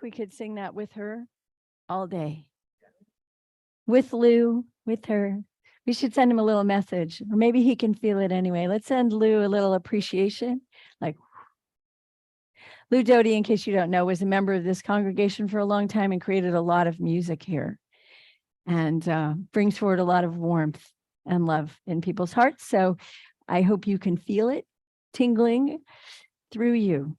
We could sing that with her all day. With Lou, with her. We should send him a little message, or maybe he can feel it anyway. Let's send Lou a little appreciation. Like, Lou Doty, in case you don't know, was a member of this congregation for a long time and created a lot of music here, and brings forward a lot of warmth and love in people's hearts. So I hope you can feel it tingling through you.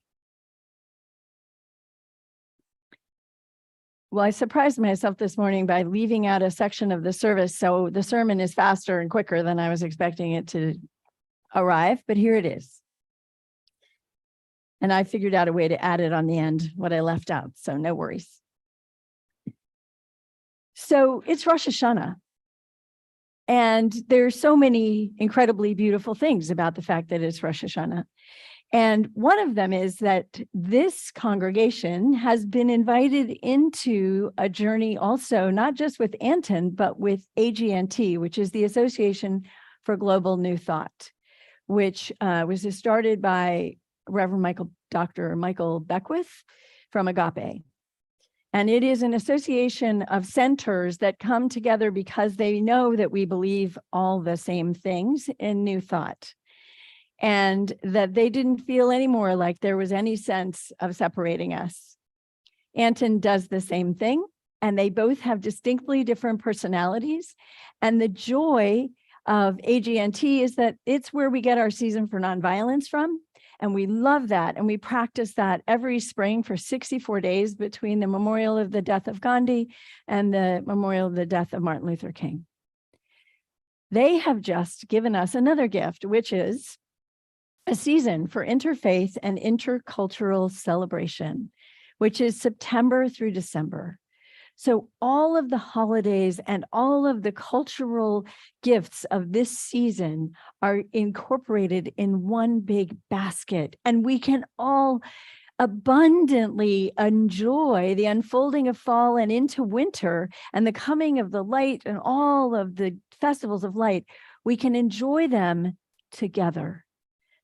Well, I surprised myself this morning by leaving out a section of the service, so the sermon is faster and quicker than I was expecting it to arrive, but here it is. And I figured out a way to add it on the end, what I left out, so no worries. So it's Rosh Hashanah. And there's so many incredibly beautiful things about the fact that it's Rosh Hashanah. And one of them is that this congregation has been invited into a journey also, not just with Anton, but with AGNT, which is the Association for Global New Thought, which was started by Reverend Dr. Michael Beckwith from Agape. And it is an association of centers that come together because they know that we believe all the same things in New Thought. And that they didn't feel anymore like there was any sense of separating us. Anton does the same thing, and they both have distinctly different personalities. And the joy of AGNT is that it's where we get our season for nonviolence from. And we love that. And we practice that every spring for 64 days between the memorial of the death of Gandhi and the memorial of the death of Martin Luther King. They have just given us another gift, which is a season for interfaith and intercultural celebration, which is September through December. So all of the holidays and all of the cultural gifts of this season are incorporated in one big basket, and we can all abundantly enjoy the unfolding of fall and into winter and the coming of the light and all of the festivals of light. We can enjoy them together.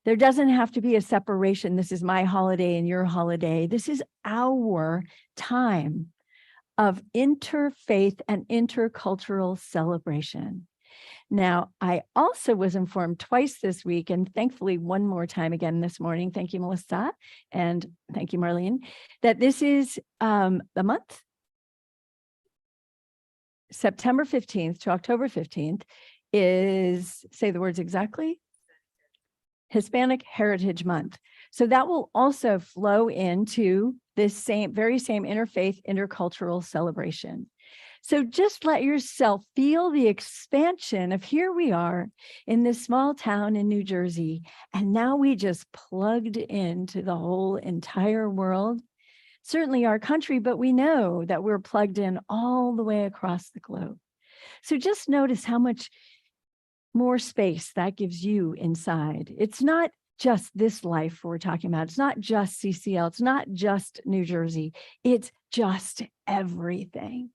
There doesn't have to be a separation. This is my holiday and your holiday. This is our time of interfaith and intercultural celebration. Now, I also was informed twice this week, and thankfully one more time again this morning, thank you, Melissa, and thank you, Marlene, that this is the month, September 15th to October 15th is, say the words exactly, Hispanic Heritage Month. So that will also flow into this very same interfaith, intercultural celebration. So just let yourself feel the expansion of here we are in this small town in New Jersey, and now we just plugged into the whole entire world, certainly our country, but we know that we're plugged in all the way across the globe. So just notice how much more space that gives you inside. It's not just this life we're talking about. It's not just CCL. It's not just New Jersey. It's just everything.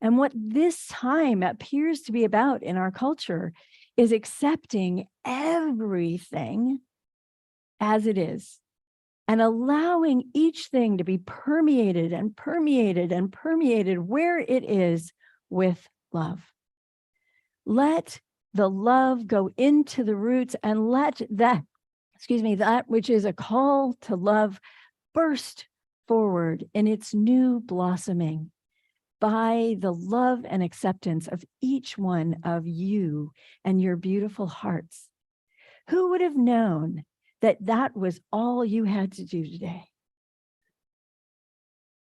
And what this time appears to be about in our culture is accepting everything as it is and allowing each thing to be permeated and permeated and permeated where it is with love. Let the love go into the roots and let that, that which is a call to love burst forward in its new blossoming by the love and acceptance of each one of you and your beautiful hearts. Who would have known that that was all you had to do today?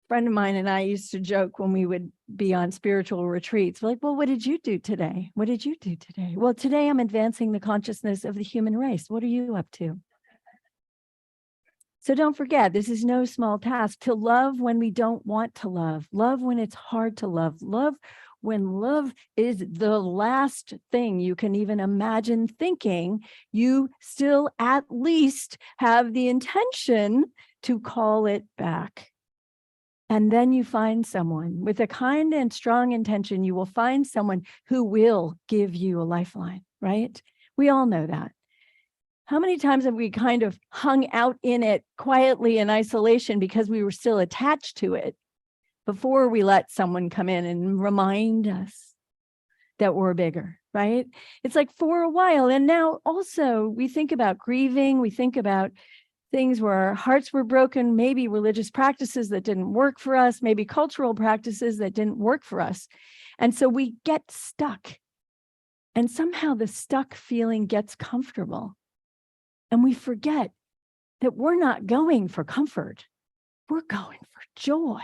A friend of mine and I used to joke when we would be on spiritual retreats. We're like, well, what did you do today? What did you do today? Well, today I'm advancing the consciousness of the human race. What are you up to? So don't forget, this is no small task to love when we don't want to love when it's hard to love when love is the last thing you can even imagine thinking. You still at least have the intention to call it back. And then you find someone with a kind and strong intention. You will find someone who will give you a lifeline, right? We all know that. How many times have we kind of hung out in it quietly in isolation because we were still attached to it before we let someone come in and remind us that we're bigger, right? It's like for a while. And now also we think about grieving, we think about things where our hearts were broken, maybe religious practices that didn't work for us, maybe cultural practices that didn't work for us. And so we get stuck. And somehow the stuck feeling gets comfortable. And we forget that we're not going for comfort. We're going for joy.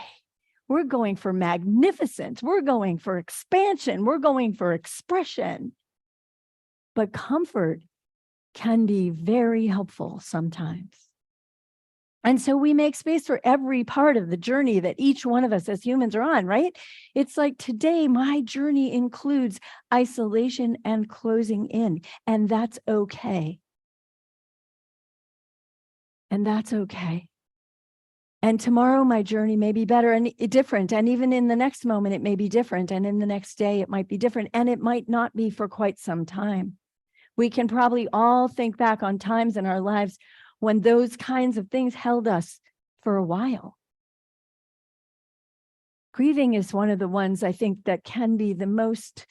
We're going for magnificence. We're going for expansion. We're going for expression. But comfort can be very helpful sometimes. And so we make space for every part of the journey that each one of us as humans are on, right? It's like today, my journey includes isolation and closing in, and that's okay. And that's okay. And tomorrow, my journey may be better and different. And even in the next moment, it may be different. And in the next day, it might be different. And it might not be for quite some time. We can probably all think back on times in our lives when those kinds of things held us for a while. Grieving is one of the ones I think that can be the most,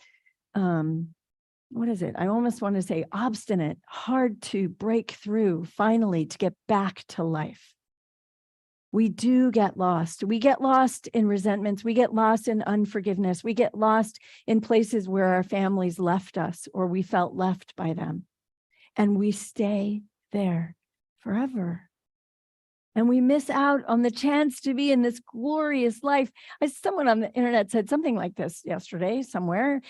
what is it? I almost want to say obstinate, hard to break through finally to get back to life. We do get lost. We get lost in resentments. We get lost in unforgiveness. We get lost in places where our families left us or we felt left by them. And we stay there forever. And we miss out on the chance to be in this glorious life. Someone on the internet said something like this yesterday somewhere.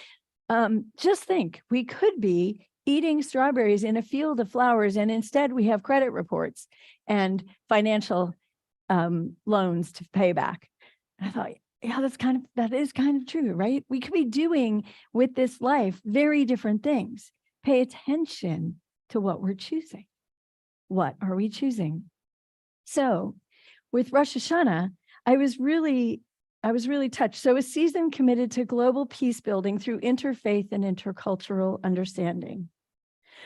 Just think, we could be eating strawberries in a field of flowers, and instead we have credit reports and financial loans to pay back. And I thought, yeah, that is kind of true, right? We could be doing with this life very different things. Pay attention to what we're choosing. What are we choosing? So with Rosh Hashanah, I was really touched. So a season committed to global peace building through interfaith and intercultural understanding.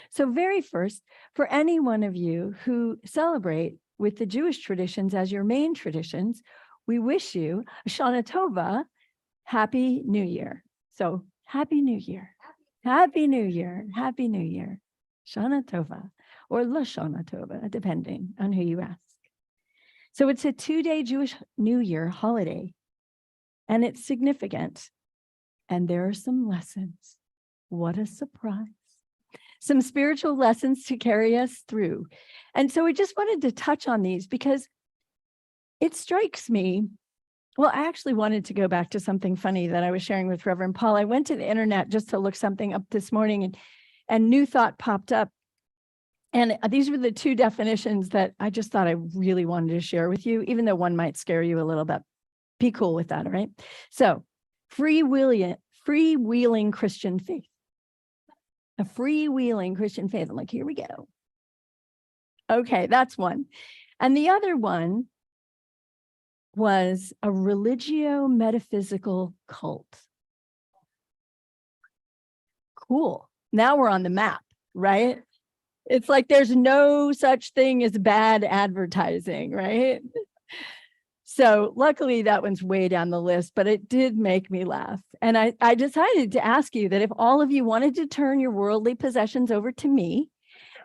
So very first, for any one of you who celebrate with the Jewish traditions as your main traditions, we wish you a Shana Tova, Happy New Year. So Happy New Year, Happy New Year, Happy New Year, Shana Tova, or La Shana Tova, depending on who you ask. So it's a 2-day Jewish New Year holiday, and it's significant. And there are some lessons. What a surprise. Some spiritual lessons to carry us through. And so I just wanted to touch on these because it strikes me. Well, I actually wanted to go back to something funny that I was sharing with Reverend Paul. I went to the internet just to look something up this morning, and New Thought popped up. And these were the two definitions that I just thought I really wanted to share with you, even though one might scare you a little bit. Be cool with that, all right? So freewheeling Christian faith. A freewheeling Christian faith. I'm like, here we go. Okay, that's one. And the other one was a religio-metaphysical cult. Cool. Now we're on the map, right? It's like there's no such thing as bad advertising, right? So luckily that one's way down the list, but it did make me laugh. And I decided to ask you that if all of you wanted to turn your worldly possessions over to me,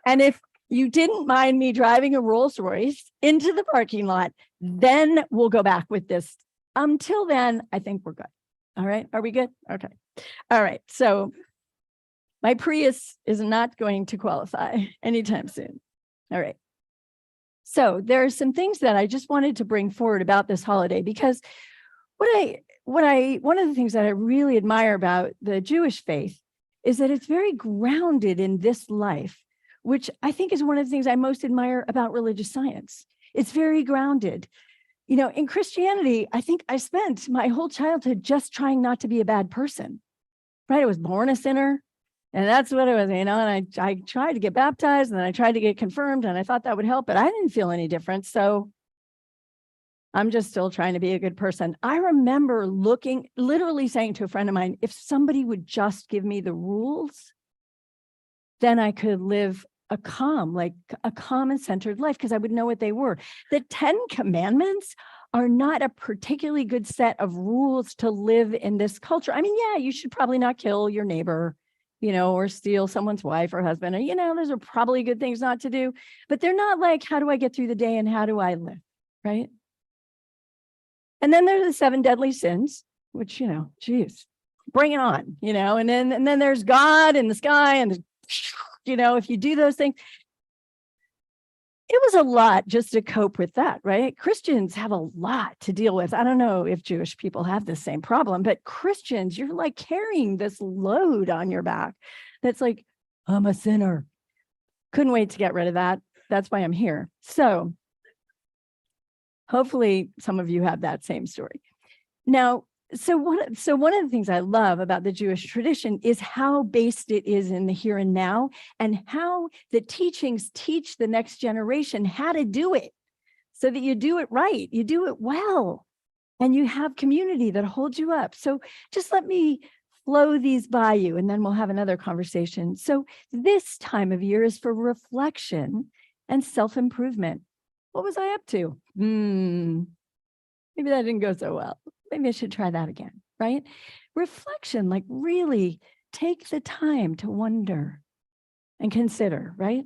and if you didn't mind me driving a Rolls Royce into the parking lot, then we'll go back with this. Until then, I think we're good. All right. Are we good? Okay. All right. So my Prius is not going to qualify anytime soon. All right. So there are some things that I just wanted to bring forward about this holiday, because one of the things that I really admire about the Jewish faith is that it's very grounded in this life, which I think is one of the things I most admire about religious science. It's very grounded. You know, in Christianity, I think I spent my whole childhood just trying not to be a bad person, right? I was born a sinner. And that's what it was, you know, and I tried to get baptized, and then I tried to get confirmed, and I thought that would help, but I didn't feel any different. So I'm just still trying to be a good person. I remember literally saying to a friend of mine, if somebody would just give me the rules, then I could live a calm and centered life, because I would know what they were. The 10 Commandments are not a particularly good set of rules to live in this culture. I mean, yeah, you should probably not kill your neighbor, or steal someone's wife or husband. And, those are probably good things not to do, but they're not like, how do I get through the day and how do I live, right? And then there's the 7 deadly sins, which, geez, bring it on, and then there's God in the sky and, if you do those things, it was a lot just to cope with that, right? Christians have a lot to deal with. I don't know if Jewish people have the same problem, but Christians, you're like carrying this load on your back. That's like, I'm a sinner. Couldn't wait to get rid of that. That's why I'm here. So hopefully some of you have that same story. Now, so one of the things I love about the Jewish tradition is how based it is in the here and now, and how the teachings teach the next generation how to do it so that you do it right, you do it well, and you have community that holds you up. So just let me flow these by you, and then we'll have another conversation. So this time of year is for reflection and self-improvement. What was I up to? Maybe that didn't go so well. Maybe I should try that again, right? Reflection, like really take the time to wonder and consider, right?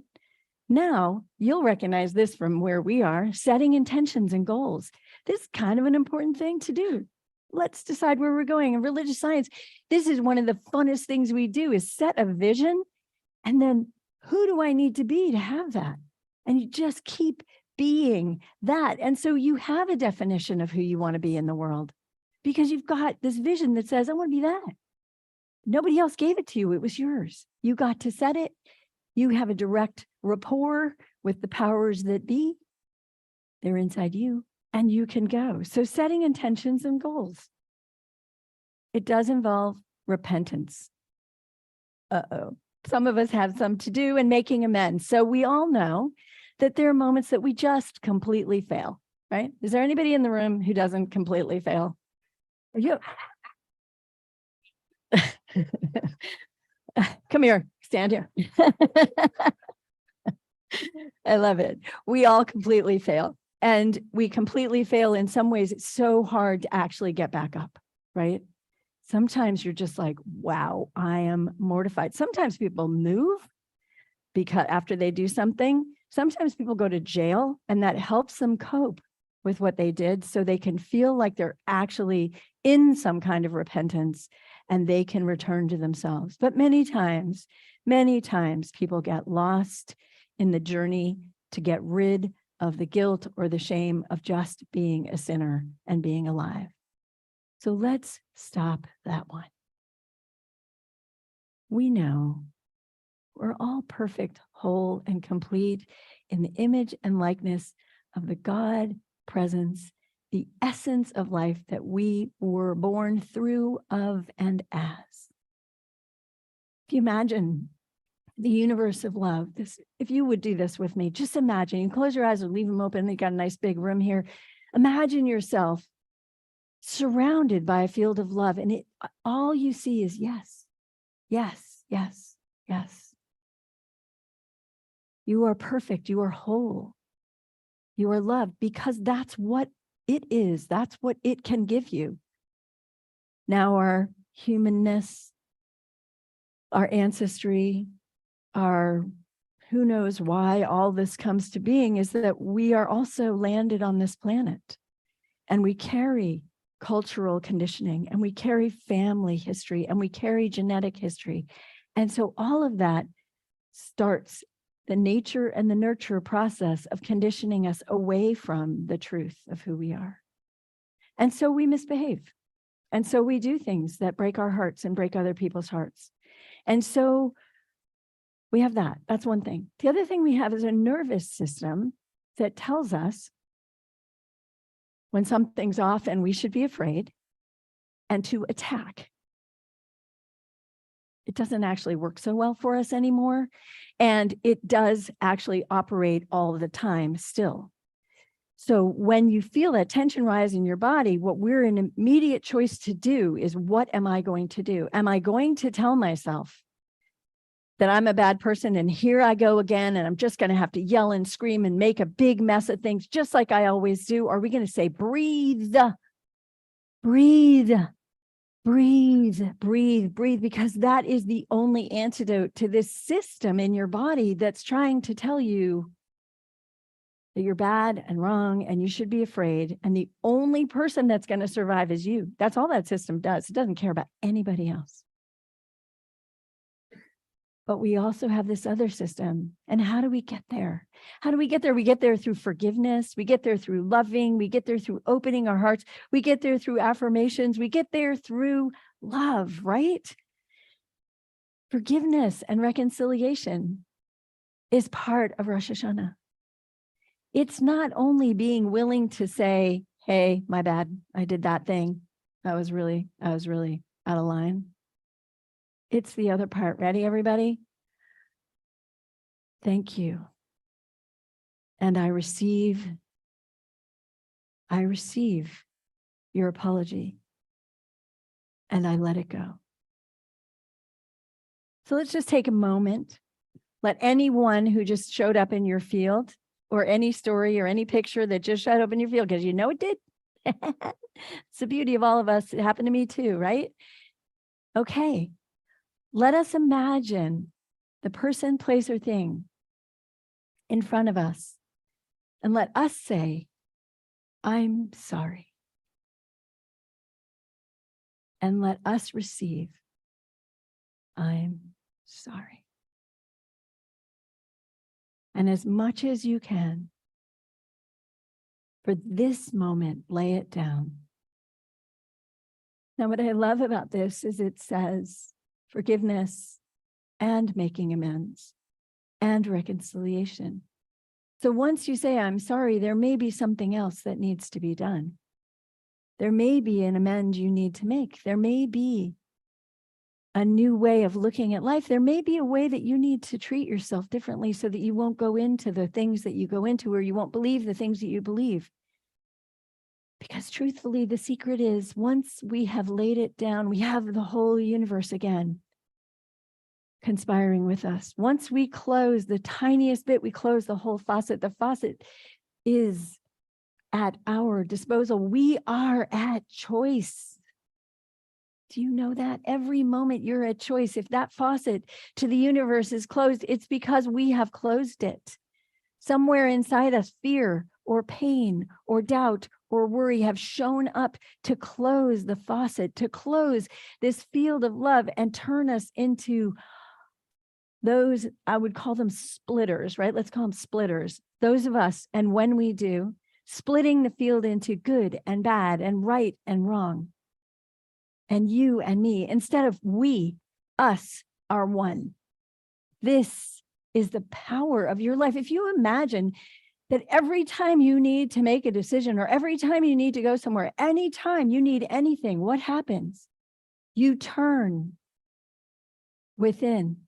Now, you'll recognize this from where we are, setting intentions and goals. This is kind of an important thing to do. Let's decide where we're going. In religious science, this is one of the funnest things we do, is set a vision, and then who do I need to be to have that? And you just keep being that. And so you have a definition of who you want to be in the world, because you've got this vision that says, I want to be that. Nobody else gave it to you. It was yours. You got to set it. You have a direct rapport with the powers that be. They're inside you, and you can go. So setting intentions and goals. It does involve repentance. Some of us have some to do and making amends. So we all know that there are moments that we just completely fail, right? Is there anybody in the room who doesn't completely fail? Are you? Come here, stand here. I love it. We all completely fail. And we completely fail in some ways. It's so hard to actually get back up, right? Sometimes you're just like, wow, I am mortified. Sometimes people move because after they do something. Sometimes people go to jail, and that helps them cope with what they did, so they can feel like they're actually in some kind of repentance and they can return to themselves. But many times people get lost in the journey to get rid of the guilt or the shame of just being a sinner and being alive. So let's stop that one. We know we're all perfect, whole, and complete in the image and likeness of the God presence, the essence of life that we were born through, of, and as. If you imagine the universe of love, if you would do this with me, just imagine, you close your eyes or leave them open, you got a nice big room here. Imagine yourself surrounded by a field of love, and all you see is yes, yes, yes, yes. You are perfect. You are whole. You are loved, because that's what it is. That's what it can give you. Now, our humanness, our ancestry, our who knows why all this comes to being, is that we are also landed on this planet, and we carry cultural conditioning, and we carry family history, and we carry genetic history. And so all of that starts the nature and the nurture process of conditioning us away from the truth of who we are. And so we misbehave. And so we do things that break our hearts and break other people's hearts. And so we have that. That's one thing. The other thing we have is a nervous system that tells us when something's off and we should be afraid and to attack. It doesn't actually work so well for us anymore. And it does actually operate all the time still. So when you feel that tension rise in your body, what we're in immediate choice to do is, what am I going to do? Am I going to tell myself, that I'm a bad person and here I go again and I'm just going to have to yell and scream and make a big mess of things just like I always do? Or are we going to say, breathe, breathe, breathe, breathe, breathe, because that is the only antidote to this system in your body that's trying to tell you that you're bad and wrong and you should be afraid. And the only person that's going to survive is you. That's all that system does. It doesn't care about anybody else. But we also have this other system. And how do we get there? How do we get there? We get there through forgiveness. We get there through loving. We get there through opening our hearts. We get there through affirmations. We get there through love, right? Forgiveness and reconciliation is part of Rosh Hashanah. It's not only being willing to say, hey, my bad, I did that thing. I was really out of line. It's the other part. Ready, everybody? Thank you. And I receive your apology. And I let it go. So let's just take a moment. Let anyone who just showed up in your field, or any story or any picture that just showed up in your field, because you know it did. It's the beauty of all of us. It happened to me too, right? Okay. Let us imagine the person, place, or thing in front of us. And let us say, I'm sorry. And let us receive, I'm sorry. And as much as you can, for this moment, lay it down. Now, what I love about this is it says forgiveness and making amends and reconciliation. So once you say, I'm sorry, there may be something else that needs to be done. There may be an amend you need to make. There may be a new way of looking at life. There may be a way that you need to treat yourself differently so that you won't go into the things that you go into, or you won't believe the things that you believe. Because truthfully, the secret is once we have laid it down, we have the whole universe again conspiring with us. Once we close the tiniest bit, we close the whole faucet. The faucet is at our disposal. We are at choice. Do you know that? Every moment you're at choice. If that faucet to the universe is closed, it's because we have closed it. Somewhere inside us, fear or pain or doubt or worry have shown up to close the faucet, to close this field of love and turn us into those, I would call them splitters, right? Let's call them splitters. Those of us, and when we do, splitting the field into good and bad and right and wrong. And you and me, instead of we, us are one. This is the power of your life. If you imagine that every time you need to make a decision, or every time you need to go somewhere, anytime you need anything, what happens? You turn within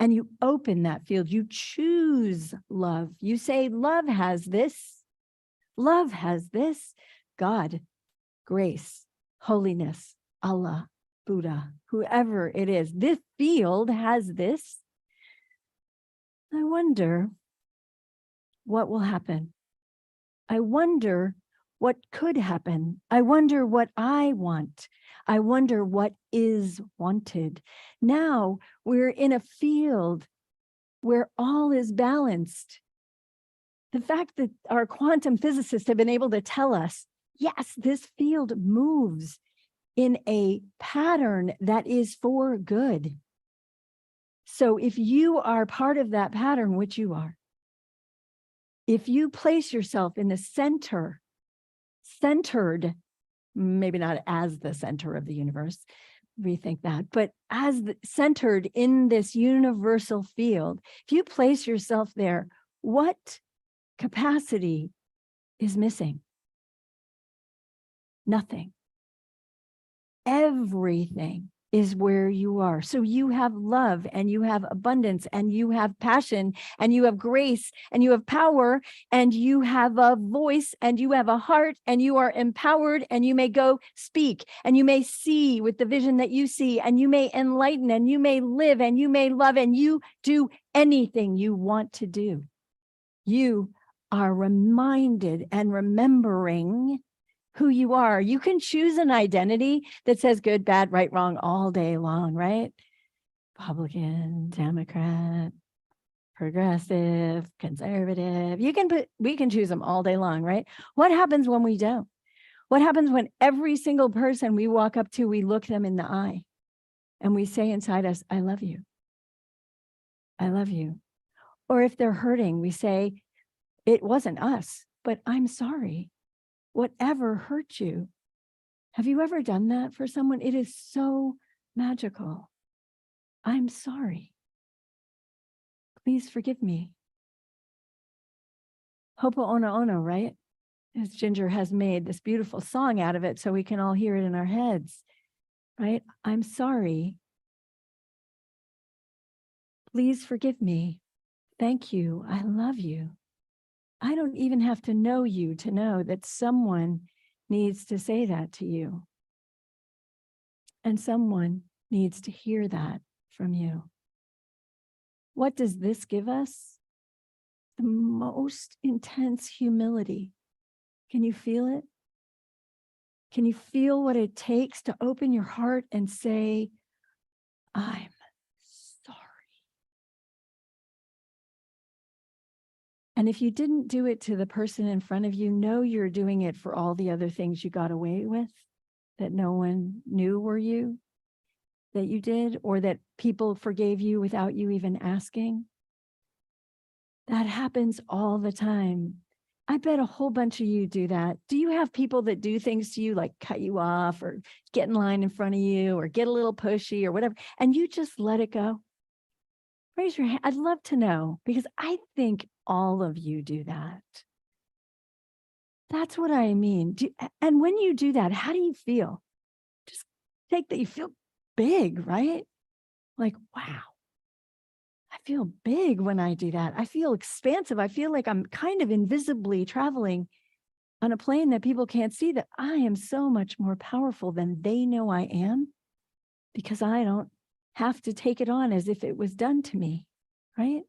and you open that field. You choose love. You say, love has this. Love has this. God, grace, holiness, Allah, Buddha, whoever it is. This field has this. I wonder what will happen. I wonder what could happen. I wonder what I want. I wonder what is wanted. Now we're in a field where all is balanced. The fact that our quantum physicists have been able to tell us, yes, this field moves in a pattern that is for good. So if you are part of that pattern, which you are, if you place yourself in the center, centered, maybe not as the center of the universe, rethink that, but as centered in this universal field, if you place yourself there, what capacity is missing? Nothing. Everything is where you are. So you have love and you have abundance and you have passion and you have grace and you have power and you have a voice and you have a heart and you are empowered and you may go speak and you may see with the vision that you see and you may enlighten and you may live and you may love and you do anything you want to do. You are reminded and remembering who you are. You can choose an identity that says good, bad, right, wrong all day long, right? Republican, Democrat, progressive, conservative. We can choose them all day long, right? What happens when we don't? What happens when every single person we walk up to, we look them in the eye and we say inside us, I love you. I love you. Or if they're hurting, we say, it wasn't us, but I'm sorry. Whatever hurt you. Have you ever done that for someone? It is so magical. I'm sorry. Please forgive me. Ho'oponopono, right? As Ginger has made this beautiful song out of it so we can all hear it in our heads, right? I'm sorry. Please forgive me. Thank you. I love you. I don't even have to know you to know that someone needs to say that to you. And someone needs to hear that from you. What does this give us? The most intense humility. Can you feel it? Can you feel what it takes to open your heart and say, I'm sorry? And if you didn't do it to the person in front of you, know you're doing it for all the other things you got away with that no one knew were you, that you did, or that people forgave you without you even asking. That happens all the time. I bet a whole bunch of you do that. Do you have people that do things to you, like cut you off or get in line in front of you or get a little pushy or whatever, and you just let it go? Raise your hand. I'd love to know, because I think all of you do that. That's what I mean. And when you do that, how do you feel? Just take that you feel big, right? Like, wow. I feel big when I do that. I feel expansive. I feel like I'm kind of invisibly traveling on a plane that people can't see, that I am so much more powerful than they know I am, because I don't have to take it on as if it was done to me, right?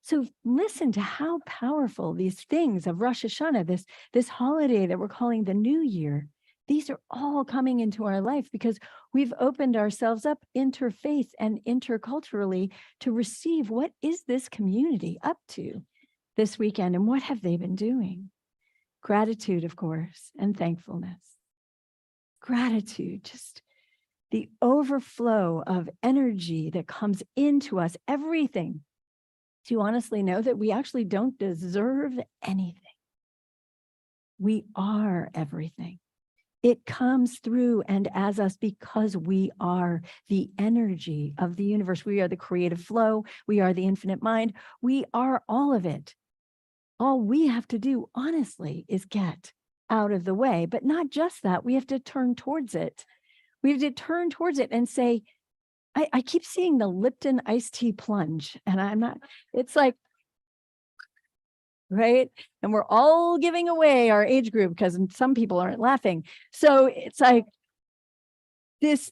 So listen to how powerful these things of Rosh Hashanah, this holiday that we're calling the New Year, these are all coming into our life because we've opened ourselves up interfaith and interculturally to receive what is this community up to this weekend and what have they been doing? Gratitude, of course, and thankfulness. Gratitude, just the overflow of energy that comes into us, everything. Do you honestly know that we actually don't deserve anything? We are everything. It comes through and as us because we are the energy of the universe. We are the creative flow. We are the infinite mind. We are all of it. All we have to do, honestly, is get out of the way. But not just that, we have to turn towards it. We have to turn towards it and say, I keep seeing the Lipton iced tea plunge, and I'm not, it's like, right? And we're all giving away our age group because some people aren't laughing. So it's like this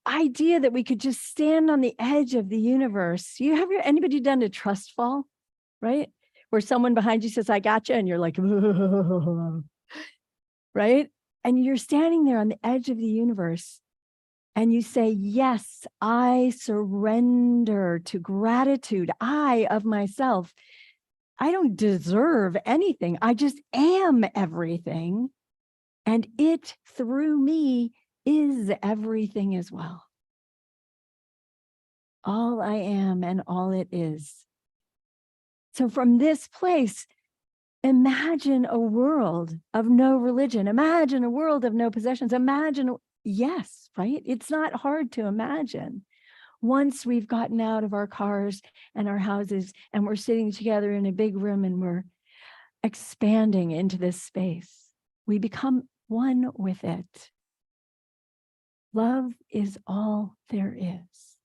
idea that we could just stand on the edge of the universe. You have anybody done a trust fall, right? Where someone behind you says, I got you. And you're like, right? And you're standing there on the edge of the universe. And you say, yes, I surrender to gratitude. I of myself. I don't deserve anything. I just am everything. And it through me is everything as well. All I am and all it is. So from this place, imagine a world of no religion. Imagine a world of no possessions. Imagine, yes, right? It's not hard to imagine. Once we've gotten out of our cars and our houses and we're sitting together in a big room and we're expanding into this space, we become one with it. Love is all there is.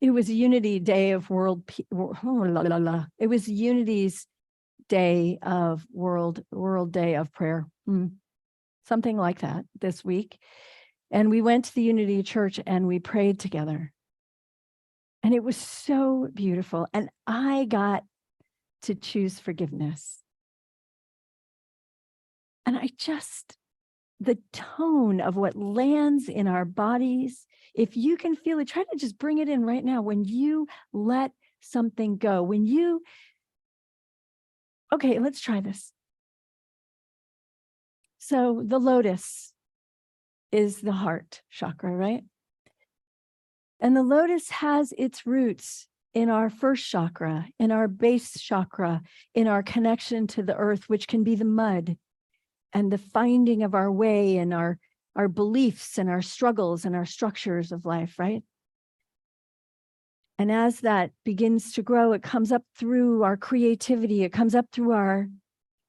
It was Unity Day of It was Unity's Day of World Day of Prayer. Something like that this week. And we went to the Unity Church and we prayed together. And it was so beautiful. And I got to choose forgiveness. And the tone of what lands in our bodies, if you can feel it, try to just bring it in right now. When you let something go, okay, let's try this. So the lotus is the heart chakra, right? And the lotus has its roots in our first chakra, in our base chakra, in our connection to the earth, which can be the mud and the finding of our way and our beliefs and our struggles and our structures of life, right? And as that begins to grow, it comes up through our creativity, it comes up through our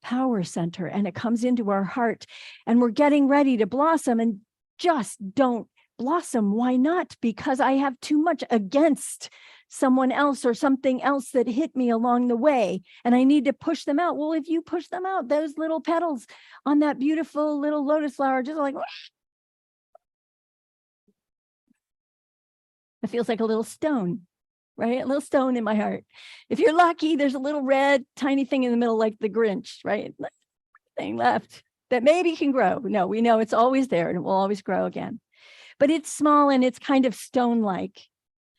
power center, and it comes into our heart, and we're getting ready to blossom, and just don't blossom. Why not? Because I have too much against someone else or something else that hit me along the way, and I need to push them out. Well, if you push them out, those little petals on that beautiful little lotus flower just like, it feels like a little stone, right? A little stone in my heart. If you're lucky, there's a little red tiny thing in the middle, like the Grinch, right? Thing left that maybe can grow. No, we know it's always there and it will always grow again. But it's small and it's kind of stone-like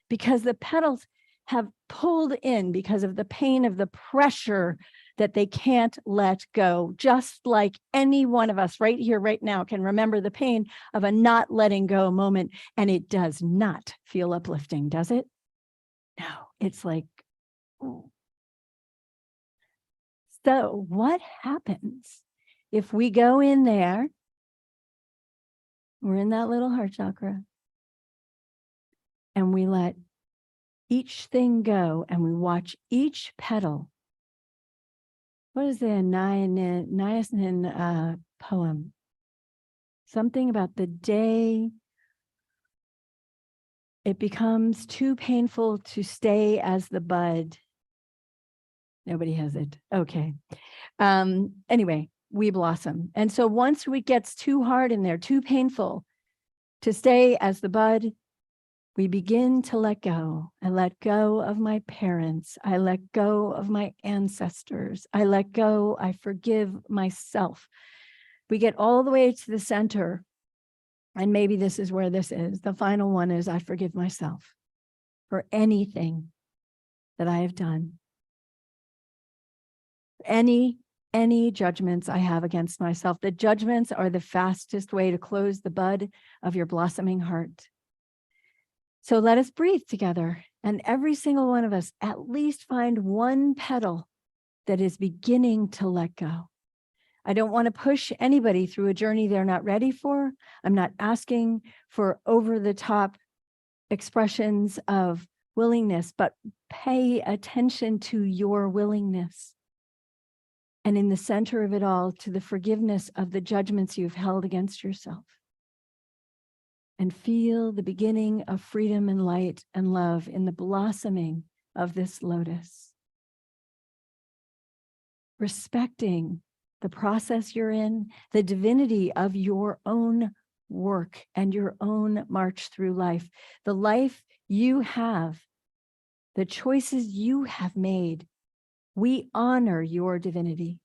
because the petals have pulled in because of the pain of the pressure that they can't let go. Just like any one of us right here, right now, can remember the pain of a not letting go moment. And it does not feel uplifting, does it? No, it's like, ooh. So what happens if we go in there? We're in that little heart chakra, and we let each thing go, and we watch each petal. What is the Niacin poem? Something about the day it becomes too painful to stay as the bud. Nobody has it. Okay. Anyway, we blossom. And so once it gets too hard in there, too painful to stay as the bud, we begin to let go. I let go of my parents. I let go of my ancestors. I let go. I forgive myself. We get all the way to the center. And maybe this is where this is. The final one is I forgive myself for anything that I have done. Any judgments I have against myself. The judgments are the fastest way to close the bud of your blossoming heart. So let us breathe together, and every single one of us at least find one petal that is beginning to let go. I don't want to push anybody through a journey they're not ready for. I'm not asking for over-the-top expressions of willingness, but pay attention to your willingness. And in the center of it all, to the forgiveness of the judgments you've held against yourself. And feel the beginning of freedom and light and love in the blossoming of this lotus. Respecting the process you're in, the divinity of your own work and your own march through life, the life you have, the choices you have made. We honor your divinity.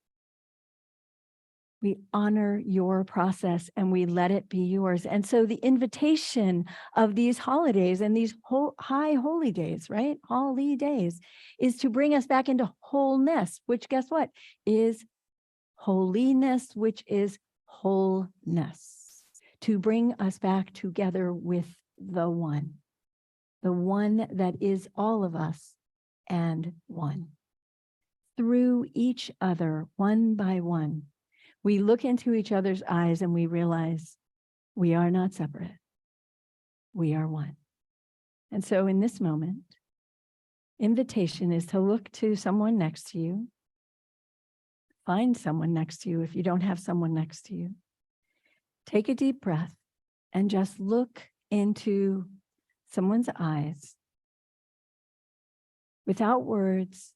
We honor your process and we let it be yours. And so the invitation of these holidays and these high holy days, right? Holy days, is to bring us back into wholeness, which guess what? Is holiness, which is wholeness. To bring us back together with the one that is all of us and one. Through each other, one by one, we look into each other's eyes and we realize we are not separate. We are one. And so in this moment, invitation is to look to someone next to you. Find someone next to you if you don't have someone next to you. Take a deep breath and just look into someone's eyes without words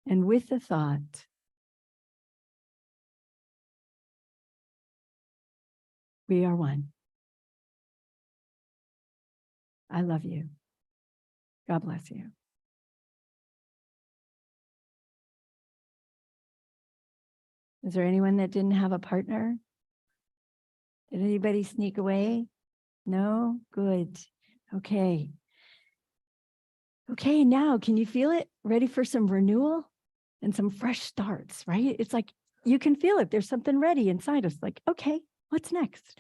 and with the thought, we are one. I love you. God bless you. Is there anyone that didn't have a partner? Did anybody sneak away? No? Good. Okay. Okay, now can you feel it? Ready for some renewal and some fresh starts, right? It's like you can feel it. There's something ready inside us, like, okay, what's next?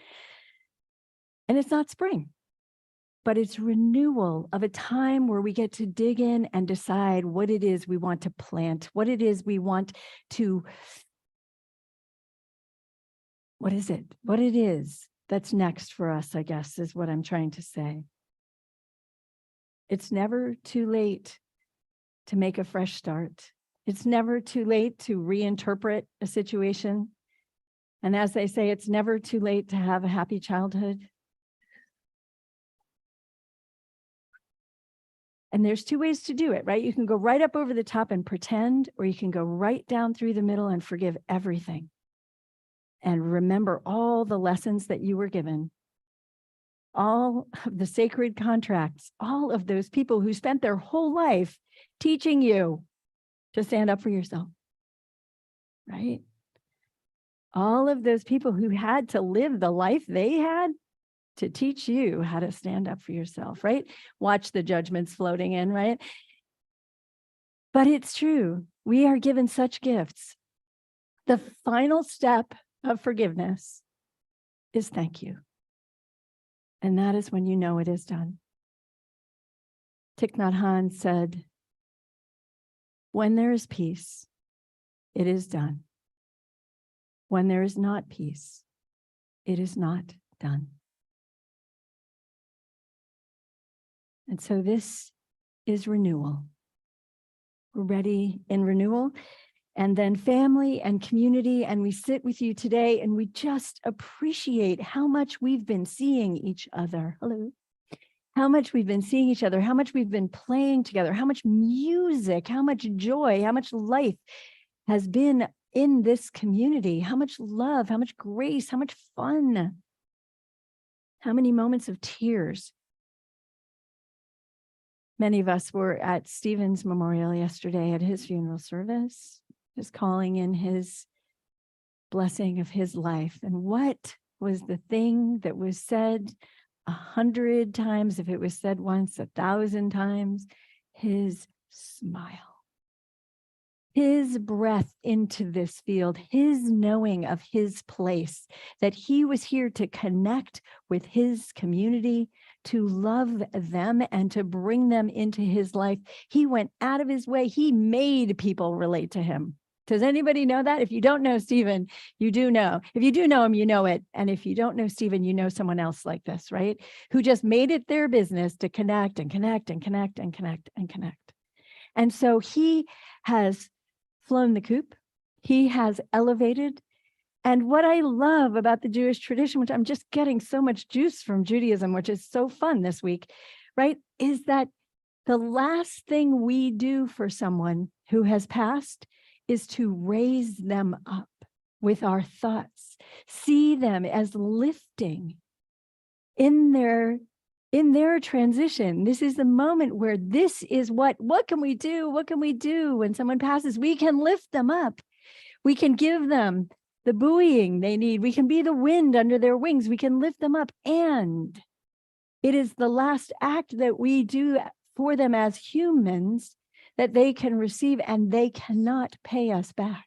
And it's not spring, but it's renewal of a time where we get to dig in and decide what it is we want to plant, what it is we want to, what is it? What it is that's next for us, I guess, is what I'm trying to say. It's never too late to make a fresh start. It's never too late to reinterpret a situation. And as they say, it's never too late to have a happy childhood. And there's two ways to do it, right? You can go right up over the top and pretend, or you can go right down through the middle and forgive everything. And remember all the lessons that you were given, all of the sacred contracts, all of those people who spent their whole life teaching you to stand up for yourself, right? All of those people who had to live the life they had to teach you how to stand up for yourself, right? Watch the judgments floating in, right? But it's true. We are given such gifts. The final step of forgiveness is thank you. And that is when you know it is done. Thich Nhat Hanh said, when there is peace, it is done. When there is not peace, it is not done. And so this is renewal. We're ready in renewal. And then family and community, and we sit with you today and we just appreciate how much we've been seeing each other. Hello. How much we've been seeing each other, how much we've been playing together, how much music, how much joy, how much life has been in this community, how much love, how much grace, how much fun, how many moments of tears. Many of us were at Stephen's memorial yesterday at his funeral service, just calling in his blessing of his life. And what was the thing that was said 100 times, if it was said once, 1,000 times? His smile, his breath into this field, his knowing of his place, that he was here to connect with his community, to love them and to bring them into his life. He went out of his way. He made people relate to him. Does anybody know that? If you don't know Stephen, you do know. If you do know him, you know it. And if you don't know Stephen, you know someone else like this, right? Who just made it their business to connect and connect and connect and connect and connect. And so he has flown the coop. He has elevated. And what I love about the Jewish tradition, which I'm just getting so much juice from Judaism, which is so fun this week, right, is that the last thing we do for someone who has passed is to raise them up with our thoughts, see them as lifting in their transition. This is the moment where this is what can we do? What can we do when someone passes? We can lift them up. We can give them the buoying they need. We can be the wind under their wings. We can lift them up. And it is the last act that we do for them as humans that they can receive, and they cannot pay us back.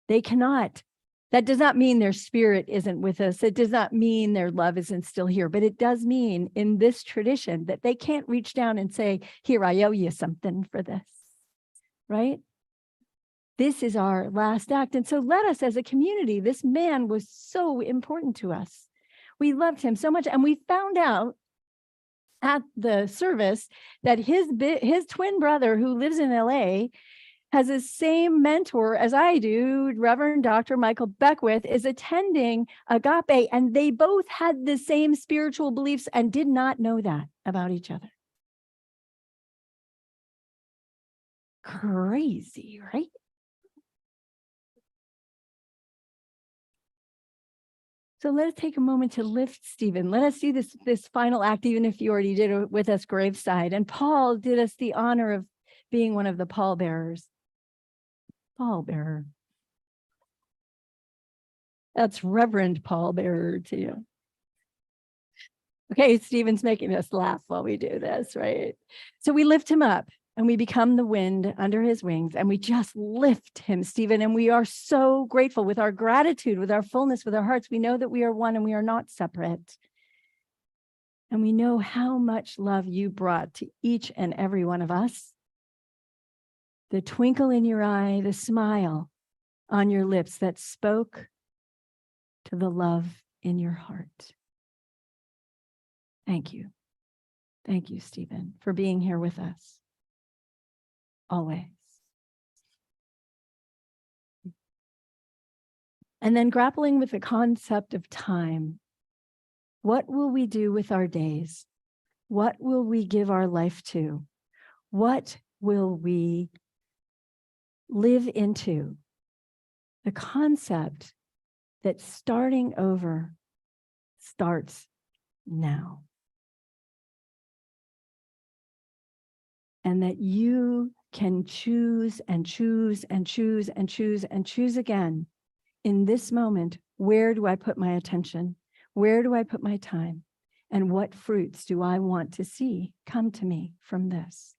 They cannot. That does not mean their spirit isn't with us. It does not mean their love isn't still here, but it does mean in this tradition that they can't reach down and say, here, I owe you something for this, right? This is our last act. And so let us as a community, this man was so important to us. We loved him so much. And we found out at the service that his twin brother who lives in LA has the same mentor as I do. Reverend Dr. Michael Beckwith is attending Agape, and they both had the same spiritual beliefs and did not know that about each other. Crazy, right? So let us take a moment to lift Stephen. Let us do this final act, even if you already did it with us graveside. And Paul did us the honor of being one of the pallbearers. Pallbearer. That's Reverend Pallbearer to you. Okay, Stephen's making us laugh while we do this, right? So we lift him up and we become the wind under his wings, and we just lift him, Stephen. And we are so grateful with our gratitude, with our fullness, with our hearts. We know that we are one and we are not separate. And we know how much love you brought to each and every one of us. The twinkle in your eye, the smile on your lips that spoke to the love in your heart. Thank you. Thank you, Stephen, for being here with us. Always. And then grappling with the concept of time. What will we do with our days? What will we give our life to? What will we live into? The concept that starting over starts now. And that you can choose and choose and choose and choose and choose again in this moment. Where do I put my attention? Where do I put my time? And what fruits do I want to see come to me from this?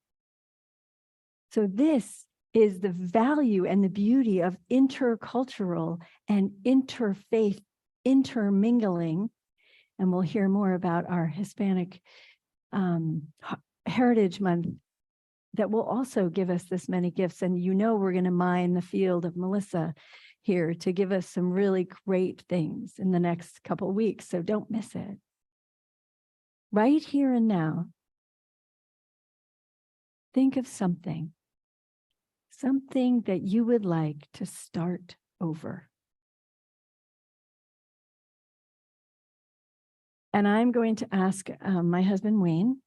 So this is the value and the beauty of intercultural and interfaith intermingling. And we'll hear more about our Hispanic Heritage Month that will also give us this many gifts. And you know we're going to mine the field of Melissa here to give us some really great things in the next couple of weeks. So don't miss it. Right here and now, think of something that you would like to start over. And I'm going to ask my husband, Wayne,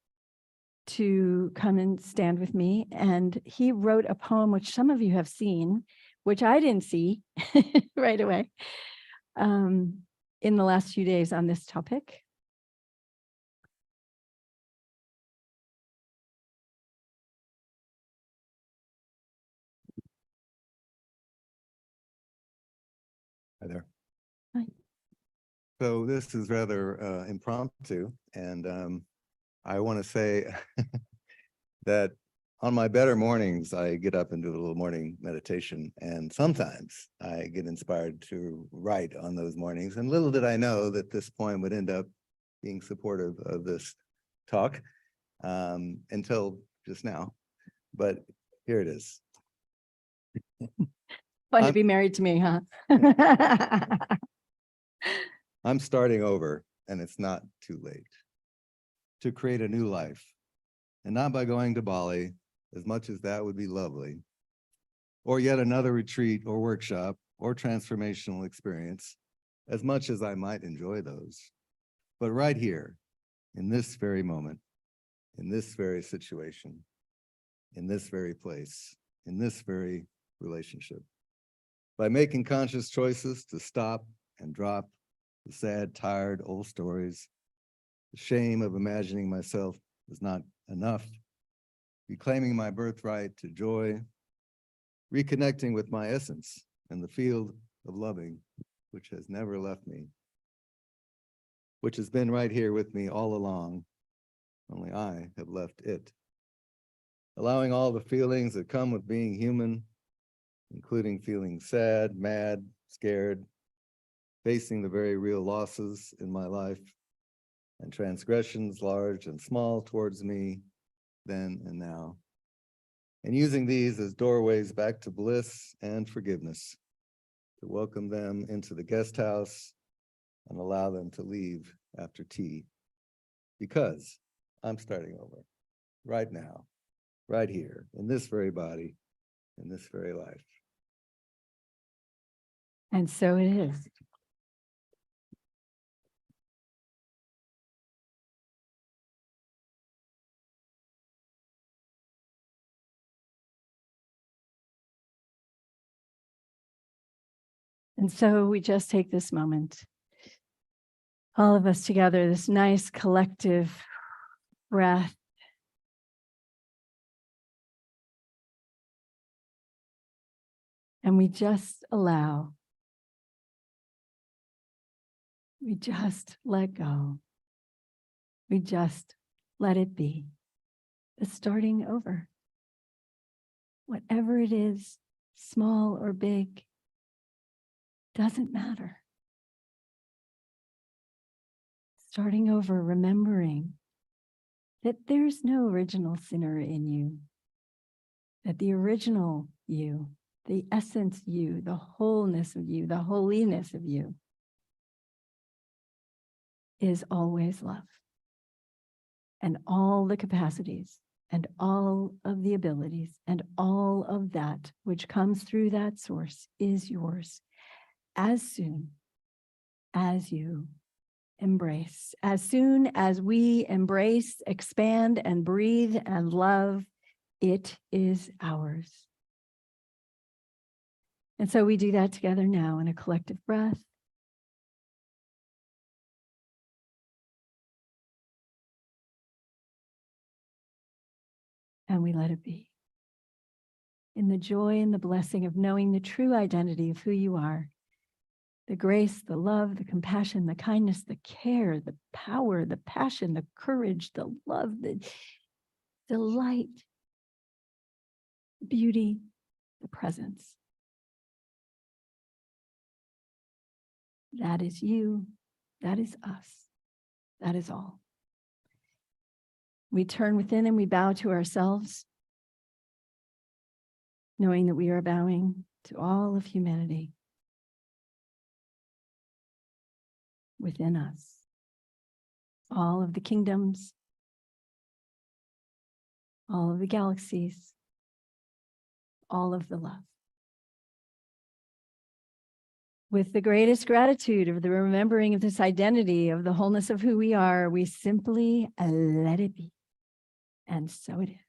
to come and stand with me. And he wrote a poem, which some of you have seen, which I didn't see right away in the last few days on this topic. Hi there. Hi. So this is rather impromptu, and I want to say that on my better mornings, I get up and do a little morning meditation, and sometimes I get inspired to write on those mornings. And little did I know that this poem would end up being supportive of this talk until just now. But here it is. Fun to be married to me, huh? I'm starting over, and it's not too late to create a new life, and not by going to Bali, as much as that would be lovely, or yet another retreat or workshop or transformational experience, as much as I might enjoy those, but right here, in this very moment, in this very situation, in this very place, in this very relationship, by making conscious choices to stop and drop the sad, tired old stories, the shame of imagining myself as not enough, reclaiming my birthright to joy, reconnecting with my essence in the field of loving, which has never left me, which has been right here with me all along, only I have left it. Allowing all the feelings that come with being human, including feeling sad, mad, scared, facing the very real losses in my life and transgressions large and small towards me then and now, and using these as doorways back to bliss and forgiveness, to welcome them into the guest house and allow them to leave after tea, because I'm starting over right now, right here, in this very body, in this very life. And so it is. And so we just take this moment, all of us together, this nice collective breath. And we just allow, we just let go. We just let it be. It's starting over. Whatever it is, small or big, doesn't matter. Starting over, remembering that there's no original sinner in you, that the original you, the essence you, the wholeness of you, the holiness of you is always love. And all the capacities and all of the abilities and all of that which comes through that source is yours as soon as you embrace. As soon as we embrace, expand, and breathe and love, it is ours. And so we do that together now in a collective breath. And we let it be. In the joy and the blessing of knowing the true identity of who you are, the grace, the love, the compassion, the kindness, the care, the power, the passion, the courage, the love, the delight, the beauty, the presence. That is you. That is us. That is all. We turn within and we bow to ourselves, knowing that we are bowing to all of humanity within us, all of the kingdoms, all of the galaxies, all of the love. With the greatest gratitude of the remembering of this identity of the wholeness of who we are, we simply let it be. And so it is.